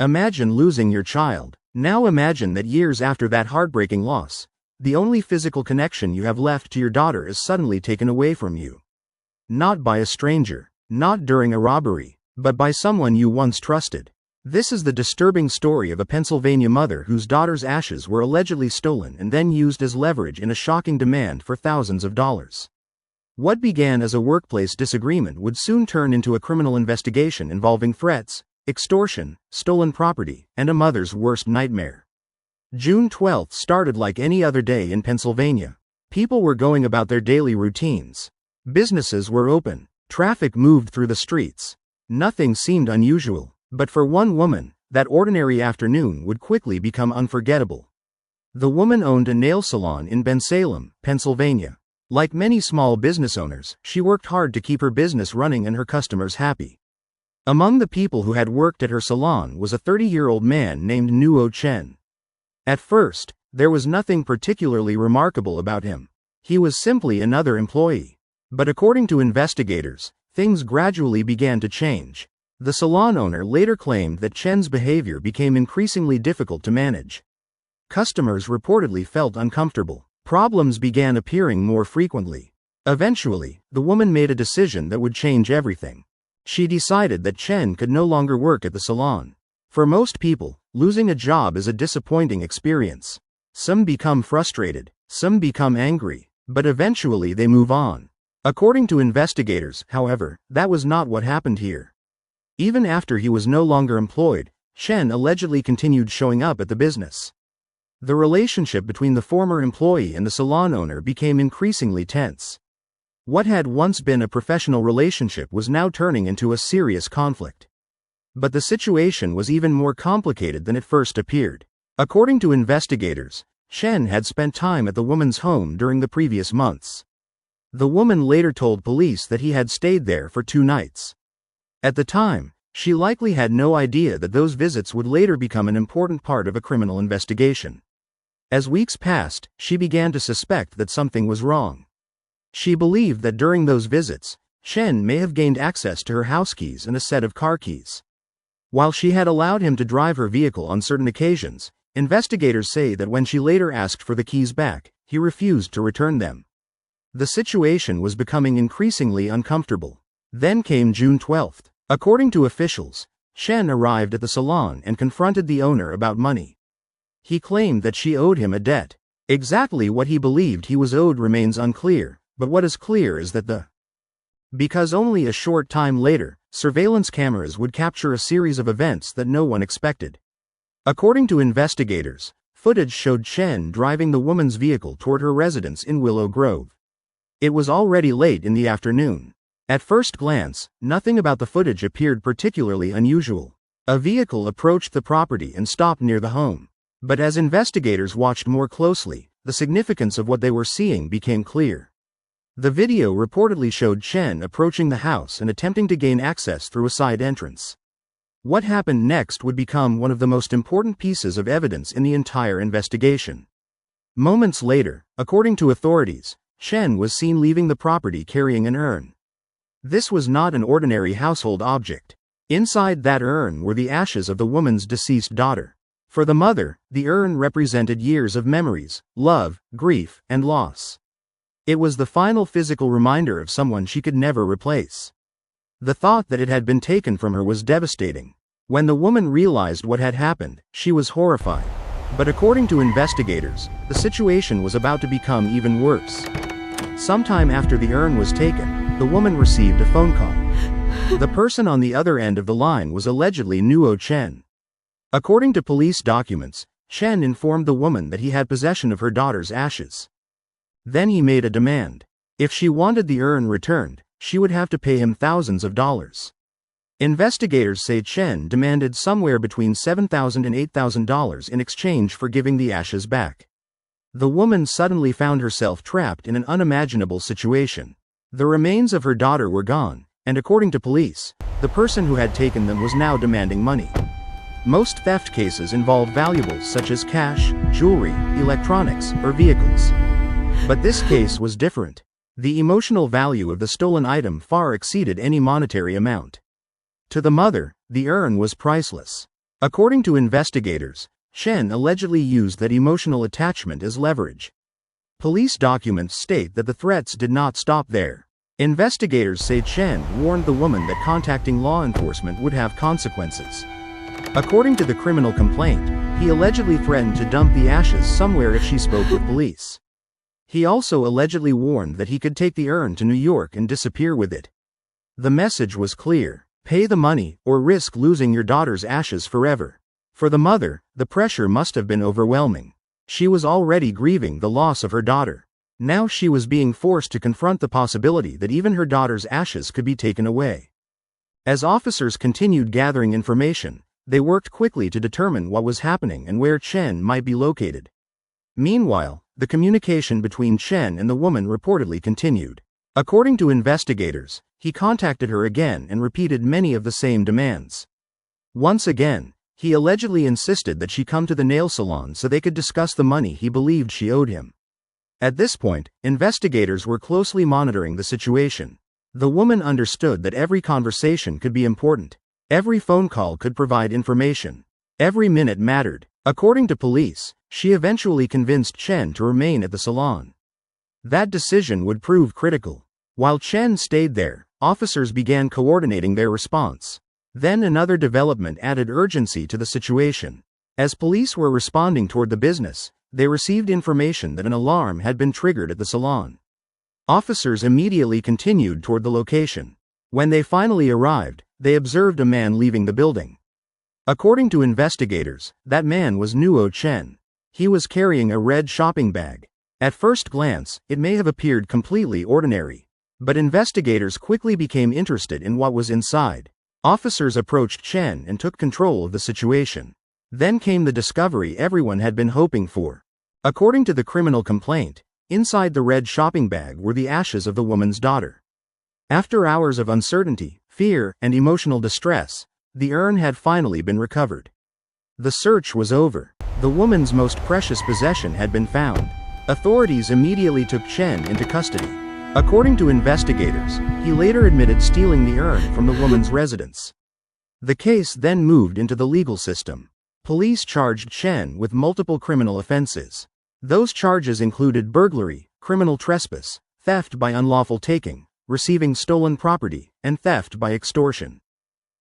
Imagine losing your child. Now imagine that years after that heartbreaking loss, the only physical connection you have left to your daughter is suddenly taken away from you. Not by a stranger, not during a robbery, but by someone you once trusted. This is the disturbing story of a Pennsylvania mother whose daughter's ashes were allegedly stolen and then used as leverage in a shocking demand for thousands of dollars. What began as a workplace disagreement would soon turn into a criminal investigation involving threats, extortion, stolen property, and a mother's worst nightmare. June 12th started like any other day in Pennsylvania. People were going about their daily routines. Businesses were open. Traffic moved through the streets. Nothing seemed unusual, but for one woman, that ordinary afternoon would quickly become unforgettable. The woman owned a nail salon in Salem, Pennsylvania. Like many small business owners, she worked hard to keep her business running and her customers happy. Among the people who had worked at her salon was a 30-year-old man named Nuo Chen. At first, there was nothing particularly remarkable about him. He was simply another employee. But according to investigators, things gradually began to change. The salon owner later claimed that Chen's behavior became increasingly difficult to manage. Customers reportedly felt uncomfortable. Problems began appearing more frequently. Eventually, the woman made a decision that would change everything. She decided that Chen could no longer work at the salon. For most people, losing a job is a disappointing experience. Some become frustrated, some become angry, but eventually they move on. According to investigators, however, that was not what happened here. Even after he was no longer employed, Chen allegedly continued showing up at the business. The relationship between the former employee and the salon owner became increasingly tense. What had once been a professional relationship was now turning into a serious conflict. But the situation was even more complicated than it first appeared. According to investigators, Chen had spent time at the woman's home during the previous months. The woman later told police that he had stayed there for 2 nights. At the time, she likely had no idea that those visits would later become an important part of a criminal investigation. As weeks passed, she began to suspect that something was wrong. She believed that during those visits, Chen may have gained access to her house keys and a set of car keys. While she had allowed him to drive her vehicle on certain occasions, investigators say that when she later asked for the keys back, he refused to return them. The situation was becoming increasingly uncomfortable. Then came June 12th. According to officials, Chen arrived at the salon and confronted the owner about money. He claimed that she owed him a debt. Exactly what he believed he was owed remains unclear, but what is clear is that because only a short time later, surveillance cameras would capture a series of events that no one expected. According to investigators, footage showed Chen driving the woman's vehicle toward her residence in Willow Grove. It was already late in the afternoon. At first glance, nothing about the footage appeared particularly unusual. A vehicle approached the property and stopped near the home. But as investigators watched more closely, the significance of what they were seeing became clear. The video reportedly showed Chen approaching the house and attempting to gain access through a side entrance. What happened next would become one of the most important pieces of evidence in the entire investigation. Moments later, according to authorities, Chen was seen leaving the property carrying an urn. This was not an ordinary household object. Inside that urn were the ashes of the woman's deceased daughter. For the mother, the urn represented years of memories, love, grief, and loss. It was the final physical reminder of someone she could never replace. The thought that it had been taken from her was devastating. When the woman realized what had happened, she was horrified. But according to investigators, the situation was about to become even worse. Sometime after the urn was taken, the woman received a phone call. The person on the other end of the line was allegedly Nuo Chen. According to police documents, Chen informed the woman that he had possession of her daughter's ashes. Then he made a demand. If she wanted the urn returned, she would have to pay him thousands of dollars. Investigators say Chen demanded somewhere between $7,000 and $8,000 in exchange for giving the ashes back. The woman suddenly found herself trapped in an unimaginable situation. The remains of her daughter were gone, and according to police, the person who had taken them was now demanding money. Most theft cases involve valuables such as cash, jewelry, electronics, or vehicles. But this case was different. The emotional value of the stolen item far exceeded any monetary amount. To the mother, the urn was priceless. According to investigators, Chen allegedly used that emotional attachment as leverage. Police documents state that the threats did not stop there. Investigators say Chen warned the woman that contacting law enforcement would have consequences. According to the criminal complaint, he allegedly threatened to dump the ashes somewhere if she spoke with police. He also allegedly warned that he could take the urn to New York and disappear with it. The message was clear: pay the money or risk losing your daughter's ashes forever. For the mother, the pressure must have been overwhelming. She was already grieving the loss of her daughter. Now she was being forced to confront the possibility that even her daughter's ashes could be taken away. As officers continued gathering information, they worked quickly to determine what was happening and where Chen might be located. Meanwhile, the communication between Chen and the woman reportedly continued. According to investigators, he contacted her again and repeated many of the same demands. Once again, he allegedly insisted that she come to the nail salon so they could discuss the money he believed she owed him. At this point, investigators were closely monitoring the situation. The woman understood that every conversation could be important. Every phone call could provide information. Every minute mattered. According to police, she eventually convinced Chen to remain at the salon. That decision would prove critical. While Chen stayed there, officers began coordinating their response. Then another development added urgency to the situation. As police were responding toward the business, they received information that an alarm had been triggered at the salon. Officers immediately continued toward the location. When they finally arrived, they observed a man leaving the building. According to investigators, that man was Nuo Chen. He was carrying a red shopping bag. At first glance, it may have appeared completely ordinary. But investigators quickly became interested in what was inside. Officers approached Chen and took control of the situation. Then came the discovery everyone had been hoping for. According to the criminal complaint, inside the red shopping bag were the ashes of the woman's daughter. After hours of uncertainty, fear, and emotional distress, the urn had finally been recovered. The search was over. The woman's most precious possession had been found. Authorities immediately took Chen into custody. According to investigators, he later admitted stealing the urn from the woman's residence. The case then moved into the legal system. Police charged Chen with multiple criminal offenses. Those charges included burglary, criminal trespass, theft by unlawful taking, receiving stolen property, and theft by extortion.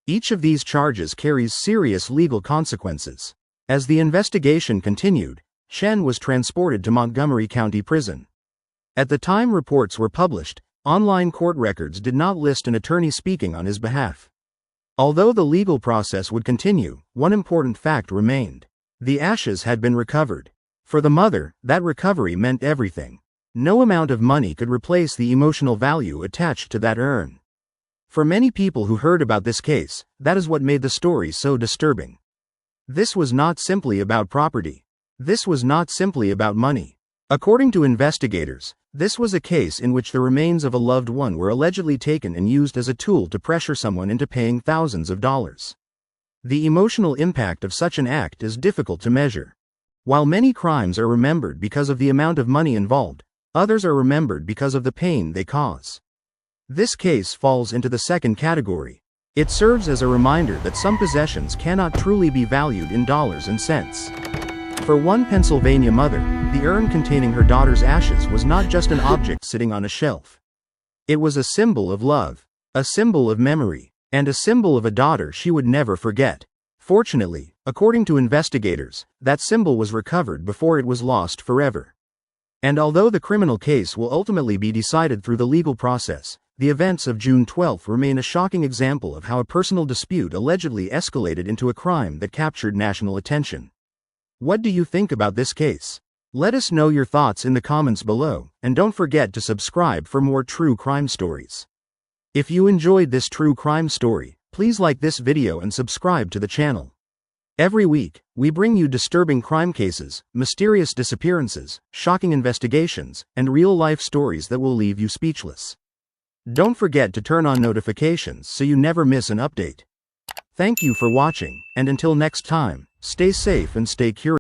Each of these charges carries serious legal consequences. As the investigation continued, Chen was transported to Montgomery County Prison. At the time reports were published, online court records did not list an attorney speaking on his behalf. Although the legal process would continue, one important fact remained. The ashes had been recovered. For the mother, that recovery meant everything. No amount of money could replace the emotional value attached to that urn. For many people who heard about this case, that is what made the story so disturbing. This was not simply about property. This was not simply about money. According to investigators, this was a case in which the remains of a loved one were allegedly taken and used as a tool to pressure someone into paying thousands of dollars. The emotional impact of such an act is difficult to measure. While many crimes are remembered because of the amount of money involved, others are remembered because of the pain they cause. This case falls into the second category. It serves as a reminder that some possessions cannot truly be valued in dollars and cents. For one Pennsylvania mother, the urn containing her daughter's ashes was not just an object sitting on a shelf. It was a symbol of love, a symbol of memory, and a symbol of a daughter she would never forget. Fortunately, according to investigators, that symbol was recovered before it was lost forever. And although the criminal case will ultimately be decided through the legal process, the events of June 12 remain a shocking example of how a personal dispute allegedly escalated into a crime that captured national attention. What do you think about this case? Let us know your thoughts in the comments below, and don't forget to subscribe for more true crime stories. If you enjoyed this true crime story, please like this video and subscribe to the channel. Every week, we bring you disturbing crime cases, mysterious disappearances, shocking investigations, and real-life stories that will leave you speechless. Don't forget to turn on notifications so you never miss an update. Thank you for watching, and until next time, stay safe and stay curious.